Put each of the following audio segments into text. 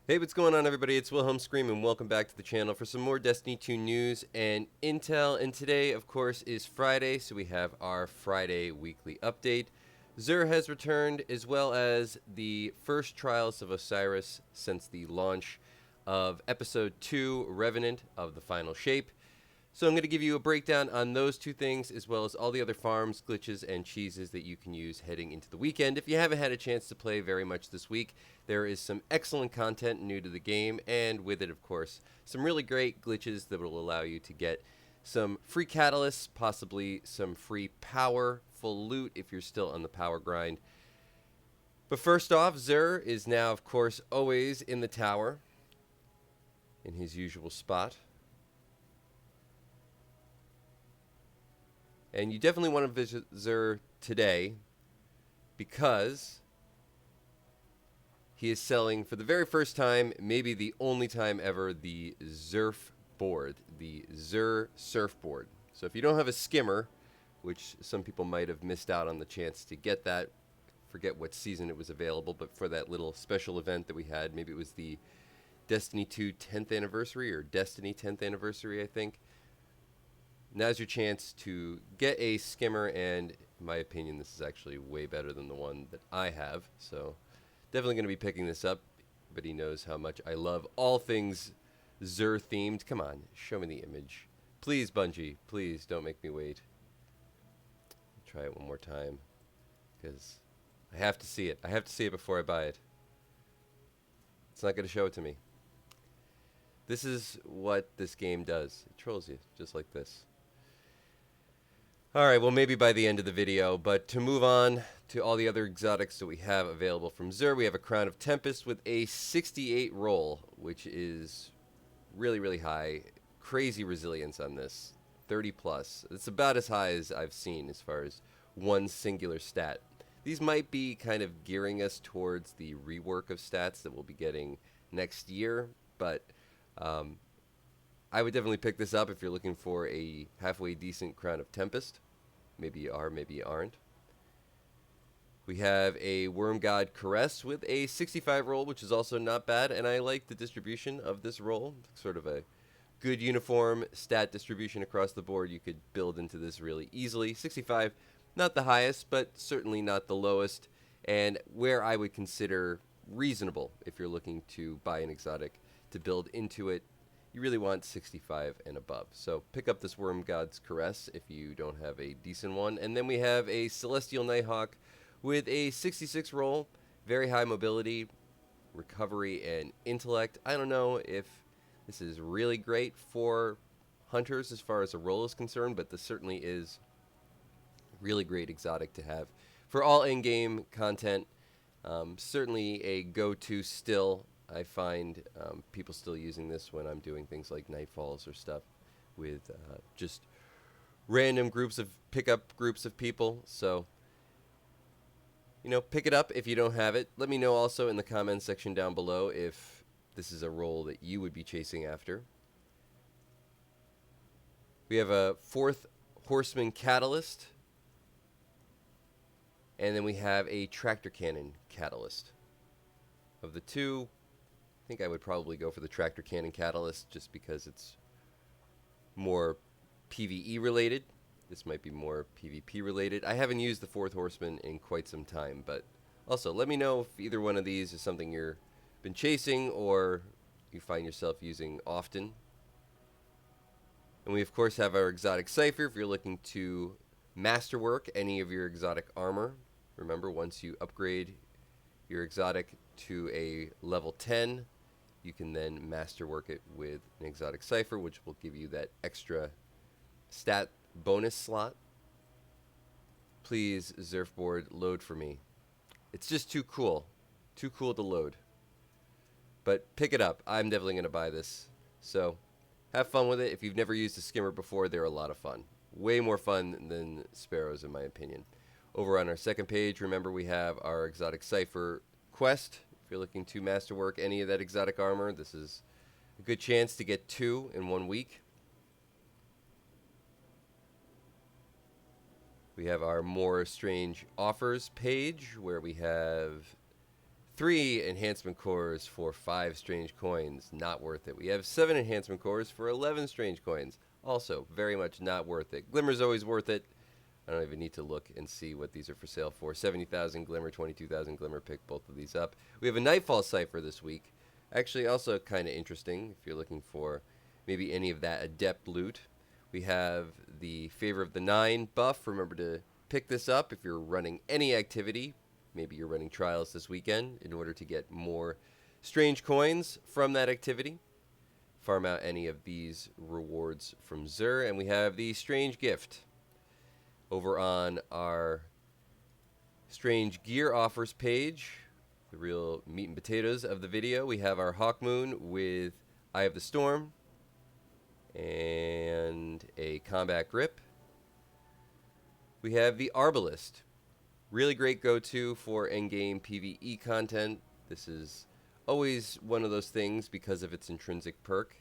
Hey, what's going on, everybody? It's Wilhelm Scream, and welcome back to the channel for some more Destiny 2 news and intel. And today, of course, is Friday, so we have our Friday weekly update. XUR has returned, as well as the first trials of Osiris since the launch of Episode 2, Revenant of the Final Shape. So I'm going to give you a breakdown on those two things, as well as all the other farms, glitches, and cheeses that you can use heading into the weekend. If you haven't had a chance to play very much this week, there is some excellent content new to the game, and with it, of course, some really great glitches that will allow you to get some free catalysts, possibly some free power, full loot if you're still on the power grind. But first off, XUR is now, of course, always in the tower, in his usual spot. And you definitely want to visit XUR today because he is selling for the very first time, maybe the only time ever, the Xurfboard, the XUR Surfboard. So if you don't have a Skimmer, which some people might have missed out on the chance to get that, forget what season it was available, but for that little special event that we had, maybe it was the Destiny 2 10th anniversary or Destiny 10th anniversary, I think. Now's your chance to get a Skimmer, and in my opinion, this is actually way better than the one that I have. So definitely going to be picking this up, but he knows how much I love all things XUR themed. Come on, show me the image. Please, Bungie, please don't make me wait. Try it one more time, because I have to see it. I have to see it before I buy it. It's not going to show it to me. This is what this game does. It trolls you, just like this. Alright, well, maybe by the end of the video, but to move on to all the other exotics that we have available from XUR, we have a Crown of Tempest with a 68 roll, which is really, really high. Crazy resilience on this. 30 plus. It's about as high as I've seen as far as one singular stat. These might be kind of gearing us towards the rework of stats that we'll be getting next year, but I would definitely pick this up if you're looking for a halfway decent Crown of Tempest. Maybe you are, maybe you aren't. We have a Worm God Caress with a 65 roll, which is also not bad, and I like the distribution of this roll. Sort of a good uniform stat distribution across the board. You could build into this really easily. 65, not the highest, but certainly not the lowest, and where I would consider reasonable if you're looking to buy an exotic to build into it. You really want 65 and above. So pick up this Worm God's Caress if you don't have a decent one. And then we have a Celestial Nighthawk with a 66 roll, very high mobility, recovery, and intellect. I don't know if this is really great for hunters as far as a roll is concerned, but this certainly is really great exotic to have for all in-game content. Certainly a go-to still. I find people still using this when I'm doing things like Nightfalls or stuff with just random pickup groups of people. So, you know, pick it up if you don't have it. Let me know also in the comments section down below if this is a role that you would be chasing after. We have a 4th Horseman Catalyst. And then we have a Tractor Cannon Catalyst. Of the two, I think I would probably go for the Tractor Cannon Catalyst just because it's more PvE related. This might be more PvP related. I haven't used the 4th Horseman in quite some time, but also let me know if either one of these is something you've been chasing or you find yourself using often. And we of course have our exotic cipher if you're looking to masterwork any of your exotic armor. Remember, once you upgrade your exotic to a level 10, you can then masterwork it with an exotic cipher, which will give you that extra stat bonus slot. Please, Xurfboard, load for me. It's just too cool. Too cool to load. But pick it up. I'm definitely going to buy this. So have fun with it. If you've never used a Skimmer before, they're a lot of fun. Way more fun than Sparrows, in my opinion. Over on our second page, remember we have our exotic cipher quest. If you're looking to masterwork any of that exotic armor, this is a good chance to get 2 in 1 week. We have our more strange offers page where we have 3 enhancement cores for 5 strange coins. Not worth it. We have 7 enhancement cores for 11 strange coins. Also, very much not worth it. Glimmer's always worth it. I don't even need to look and see what these are for sale for. 70,000 Glimmer, 22,000 Glimmer. Pick both of these up. We have a Nightfall Cipher this week. Actually, also kind of interesting if you're looking for maybe any of that Adept loot. We have the Favor of the Nine buff. Remember to pick this up if you're running any activity. Maybe you're running trials this weekend in order to get more strange coins from that activity. Farm out any of these rewards from XUR. And we have the Strange Gift. Over on our Strange Gear Offers page, the real meat and potatoes of the video, we have our Hawkmoon with Eye of the Storm and a Combat Grip. We have the Arbalist. Really great go-to for endgame PvE content. This is always one of those things because of its intrinsic perk.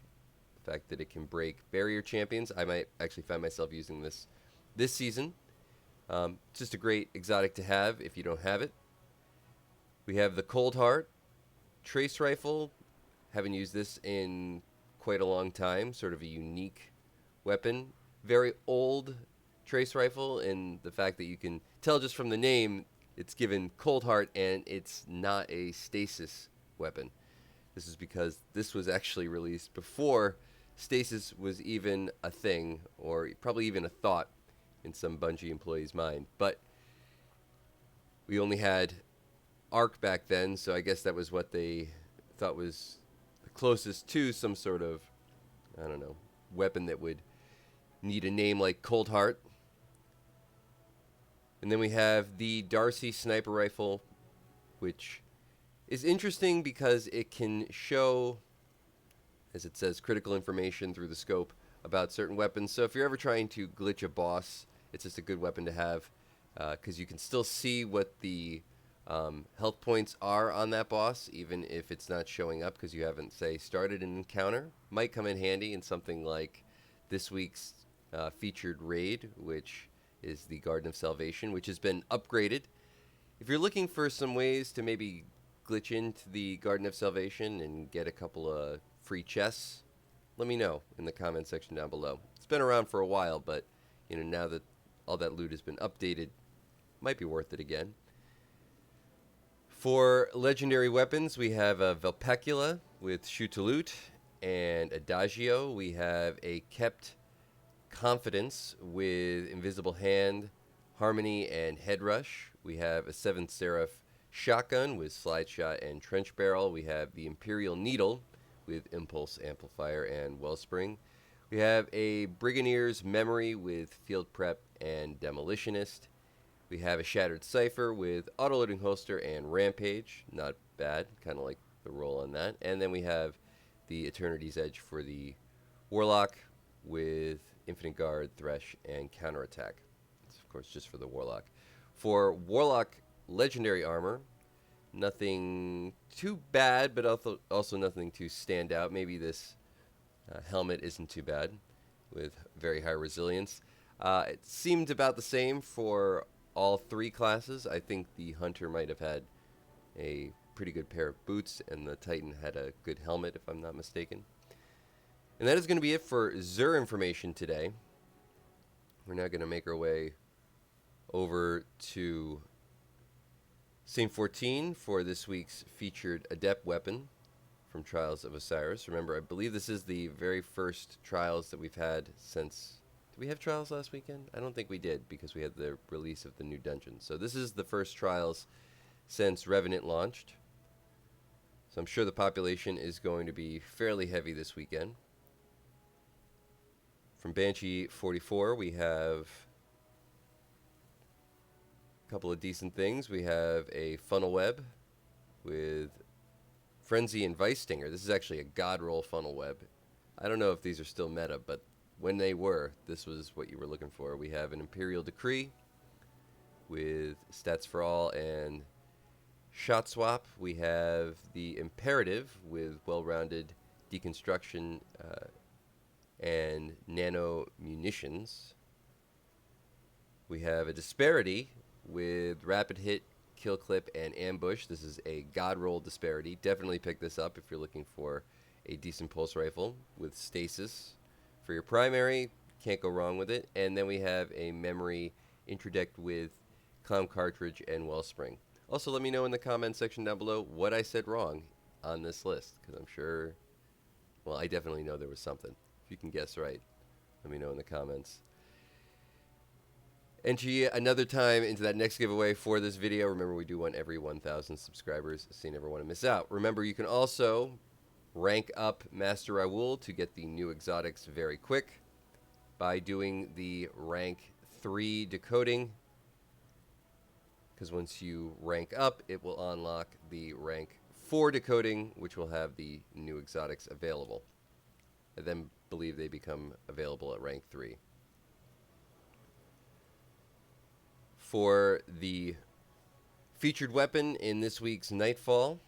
The fact that it can break barrier champions. I might actually find myself using this season. Just a great exotic to have if you don't have it. We have the Cold Heart Trace Rifle. Haven't used this in quite a long time. Sort of a unique weapon. Very old trace rifle in the fact that you can tell just from the name it's given Cold Heart and it's not a stasis weapon. This is because this was actually released before stasis was even a thing, or probably even a thought in some Bungie employee's mind. But we only had Arc back then, so I guess that was what they thought was the closest to some sort of, I don't know, weapon that would need a name like Cold Heart. And then we have the Darcy Sniper Rifle, which is interesting because it can show, as it says, critical information through the scope about certain weapons. So if you're ever trying to glitch a boss, it's just a good weapon to have because you can still see what the health points are on that boss, even if it's not showing up because you haven't, say, started an encounter. Might come in handy in something like this week's featured raid, which is the Garden of Salvation, which has been upgraded. If you're looking for some ways to maybe glitch into the Garden of Salvation and get a couple of free chests, let me know in the comment section down below. It's been around for a while, but now that all that loot has been updated, might be worth it again. For legendary weapons, we have a Velpecula with Shoot to Loot and Adagio. We have a Kept Confidence with Invisible Hand, Harmony, and Head Rush. We have a 7th Seraph Shotgun with Slide Shot and Trench Barrel. We have the Imperial Needle with Impulse Amplifier and Wellspring. We have a Briganier's Memory with Field Prep and Demolitionist. We have a Shattered Cipher with Autoloading Holster and Rampage. Not bad, kind of like the roll on that. And then we have the Eternity's Edge for the Warlock with Infinite Guard, Thresh, and Counterattack. It's, of course, just for the Warlock. For Warlock Legendary Armor, nothing too bad, but also nothing too stand out. Maybe this helmet isn't too bad with very high resilience. It seemed about the same for all 3 classes. I think the Hunter might have had a pretty good pair of boots, and the Titan had a good helmet, if I'm not mistaken. And that is going to be it for XUR information today. We're now going to make our way over to Scene 14 for this week's featured Adept weapon from Trials of Osiris. Remember, I believe this is the very first Trials that we've had since... Did we have Trials last weekend? I don't think we did because we had the release of the new dungeon. So this is the first Trials since Revenant launched. So I'm sure the population is going to be fairly heavy this weekend. From Banshee 44, we have a couple of decent things. We have a Funnel Web with Frenzy and Vice Stinger. This is actually a God Roll Funnel Web. I don't know if these are still meta, but when they were, this was what you were looking for. We have an Imperial Decree with Stats for All and Shot Swap. We have the Imperative with well-rounded deconstruction and nano munitions. We have a Disparity with rapid hit Kill Clip and Ambush. This is a God Roll disparity. Definitely pick this up if you're looking for a decent pulse rifle with stasis for your primary. Can't go wrong with it. And then we have a memory interdecked with Clown Cartridge and Wellspring. Also, let me know in the comments section down below what I said wrong on this list, because I'm sure, well, I definitely know there was something. If you can guess right, let me know in the comments. Entry another time into that next giveaway for this video. Remember, we do one every 1,000 subscribers, so you never want to miss out. Remember, you can also rank up Master Raoul to get the new exotics very quick by doing the rank 3 decoding, because once you rank up, it will unlock the rank 4 decoding, which will have the new exotics available. I then believe they become available at rank 3. For the featured weapon in this week's Nightfall,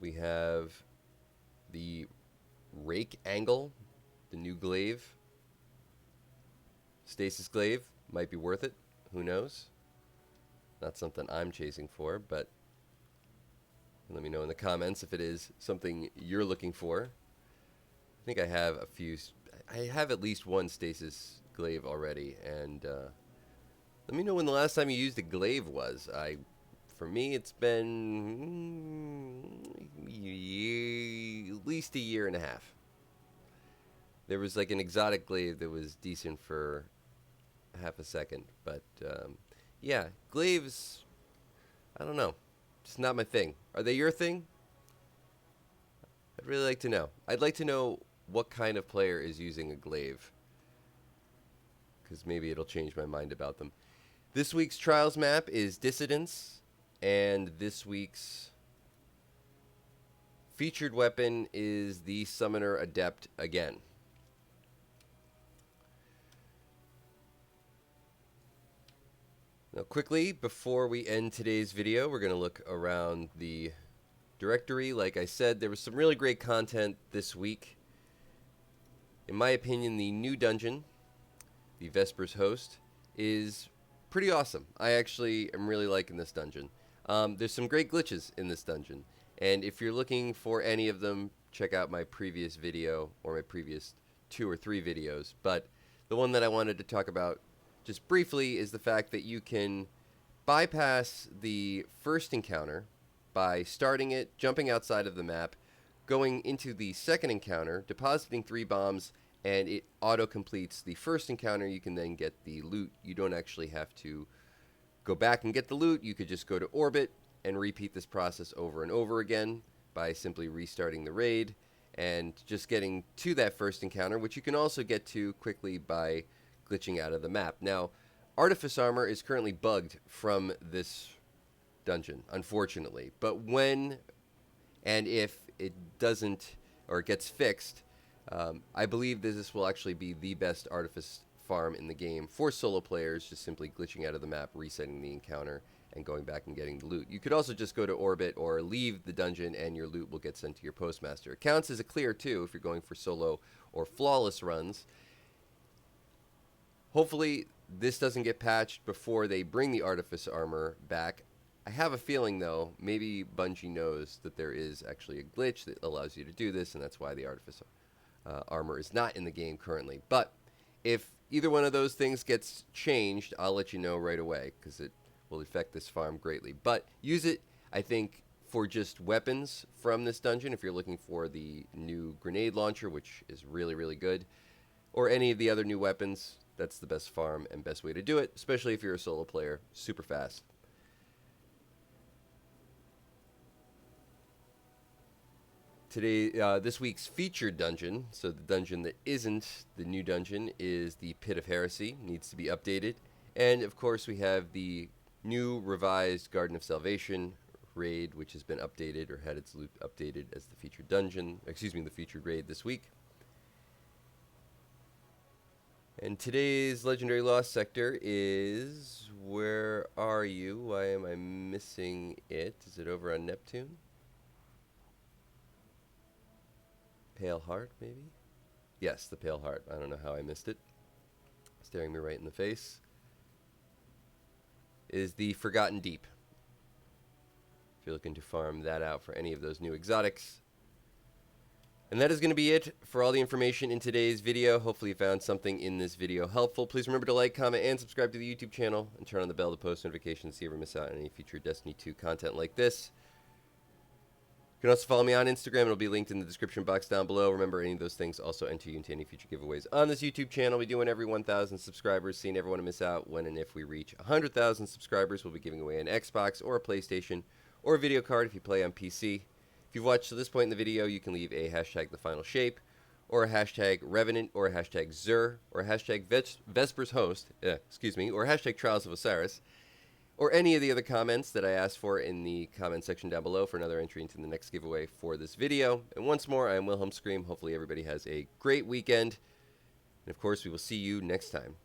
we have the Rake Angle, the new glaive. Stasis glaive might be worth it. Who knows? Not something I'm chasing for, but let me know in the comments if it is something you're looking for. I think I have a few. I have at least one stasis glaive already, and let me know when the last time you used a glaive was. For me, it's been at least a year and a half. There was like an exotic glaive that was decent for half a second, but yeah, glaives, I don't know, just not my thing. Are they your thing? I'd really like to know. I'd like to know what kind of player is using a glaive, because maybe it'll change my mind about them. This week's Trials map is Dissidents, and this week's featured weapon is the Summoner Adept again. Now, quickly, before we end today's video, we're going to look around the directory. Like I said, there was some really great content this week. In my opinion, the new dungeon, the Vespers host, is pretty awesome. I actually am really liking this dungeon. There's some great glitches in this dungeon, and if you're looking for any of them, check out my previous video or my previous 2 or 3 videos. But the one that I wanted to talk about just briefly is the fact that you can bypass the first encounter by starting it, jumping outside of the map, going into the second encounter, depositing 3 bombs, and it auto-completes the first encounter. You can then get the loot. You don't actually have to go back and get the loot. You could just go to orbit and repeat this process over and over again by simply restarting the raid and just getting to that first encounter, which you can also get to quickly by glitching out of the map. Now, Artifice Armor is currently bugged from this dungeon, unfortunately. But when and if it doesn't, or it gets fixed, I believe this will actually be the best Artifice farm in the game for solo players, just simply glitching out of the map, resetting the encounter, and going back and getting the loot. You could also just go to orbit or leave the dungeon and your loot will get sent to your postmaster. It counts as a clear too if you're going for solo or flawless runs. Hopefully this doesn't get patched before they bring the Artifice Armor back. I have a feeling, though, maybe Bungie knows that there is actually a glitch that allows you to do this, and that's why the Artifice Armor is not in the game currently. But if either one of those things gets changed, I'll let you know right away, because it will affect this farm greatly. But use it, I think, for just weapons from this dungeon, if you're looking for the new grenade launcher, which is really, really good, or any of the other new weapons. That's the best farm and best way to do it, especially if you're a solo player. Super fast. Today, this week's featured dungeon, so the dungeon that isn't the new dungeon, is the Pit of Heresy. Needs to be updated. And, of course, we have the new revised Garden of Salvation raid, which has been updated, or had its loot updated as the featured dungeon, the featured raid this week. And today's Legendary Lost Sector is, where are you? Why am I missing it? Is it over on Neptune? Pale Heart, maybe? Yes, the Pale Heart. I don't know how I missed it. Staring me right in the face. Is the Forgotten Deep. If you're looking to farm that out for any of those new exotics. And that is going to be it for all the information in today's video. Hopefully you found something in this video helpful. Please remember to like, comment, and subscribe to the YouTube channel. And turn on the bell to post notifications so you never miss out on any future Destiny 2 content like this. You can also follow me on Instagram. It'll be linked in the description box down below. Remember, any of those things also enter you into any future giveaways on this YouTube channel. We do one every 1,000 subscribers, so you never want to miss out. When and if we reach 100,000 subscribers, we'll be giving away an Xbox or a PlayStation or a video card if you play on PC. If you've watched to this point in the video, you can leave a hashtag The Final Shape, or a hashtag Revenant, or a hashtag XUR, or a hashtag Vespers Host, or a hashtag Trials of Osiris, or any of the other comments that I asked for in the comment section down below for another entry into the next giveaway for this video. And once more, I am Wilhelm Scream. Hopefully everybody has a great weekend. And of course, we will see you next time.